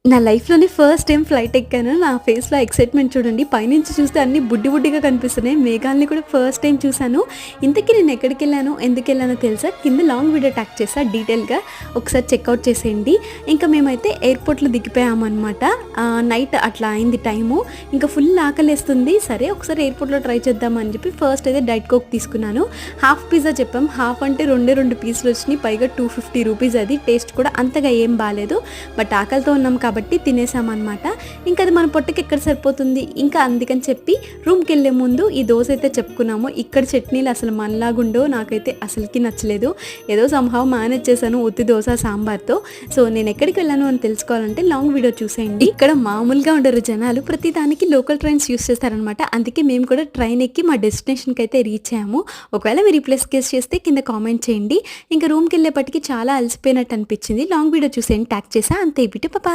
నా లైఫ్‌లోనే first time flight ఎక్కాను. నా ఫేస్‌లో ఎక్సైట్‌మెంట్ చూడండి. పైనుంచి చూస్తే అన్నీ బుడ్డి బుడ్డిగా కనిపిస్తున్నాయి. మేఘాల్ని కూడా ఫస్ట్ టైమ్ చూసాను. ఇంతకీ నేను ఎక్కడికెళ్ళాను, ఎందుకెళ్ళానో తెలుసా? కింద లాంగ్ వీడియో ట్యాగ్ చేశా డీటెయిల్‌గా. ఒకసారి చెక్‌ఔట్ చేసేయండి. ఇంకా మేమైతే ఎయిర్‌పోర్ట్‌లో దిగిపోయామనమాట. నైట్ అట్లా అయింది టైము. ఇంకా ఫుల్ ఆకలేస్తుంది. సరే ఒకసారి ఎయిర్‌పోర్ట్‌లో ట్రై చేద్దామని చెప్పి ఫస్ట్ అయితే డైట్ కోక్ తీసుకున్నాను. హాఫ్ పిజ్జా చెప్పాం. హాఫ్ అంటే రెండే 2 పీసులు వచ్చినాయి. పైగా ₹250 అది. టేస్ట్ కూడా అంతగా ఏం బాలేదు. బట్ ఆకలితో ఉన్నాం కాబట్టి తినేసామన్నమాట. ఇంకా అది మన పొట్టకి ఎక్కడ సరిపోతుంది. ఇంకా అందుకని చెప్పి రూమ్‌కెళ్ళే ముందు ఈ దోస అయితే చెప్పుకున్నాము. ఇక్కడ చట్నీలు అసలు మనలాగుండో నాకైతే అసలుకి నచ్చలేదు. ఏదో సంహౌ మేనేజ్ చేశాను ఉత్తి దోస సాంబార్‌తో. సో నేను ఎక్కడికి వెళ్ళాను అని తెలుసుకోవాలంటే లాంగ్ వీడియో చూసేయండి. ఇక్కడ మామూలుగా ఉండరు జనాలు. ప్రతి దానికి లోకల్ ట్రైన్స్ యూజ్ చేస్తారనమాట. అందుకే మేము కూడా ట్రైన్ ఎక్కి మా డెస్టినేషన్‌కి అయితే రీచ్ అయ్యాము. ఒకవేళ మీరు ఈ ప్లేస్ గెస్ చేస్తే కింద కామెంట్ చేయండి. ఇంకా రూమ్‌కెళ్ళేపటికి చాలా అలసిపోయినట్టు అనిపించింది. లాంగ్ వీడియో చూసేయండి ట్యాగ్ చేసా. అంతే బిటు పాపా.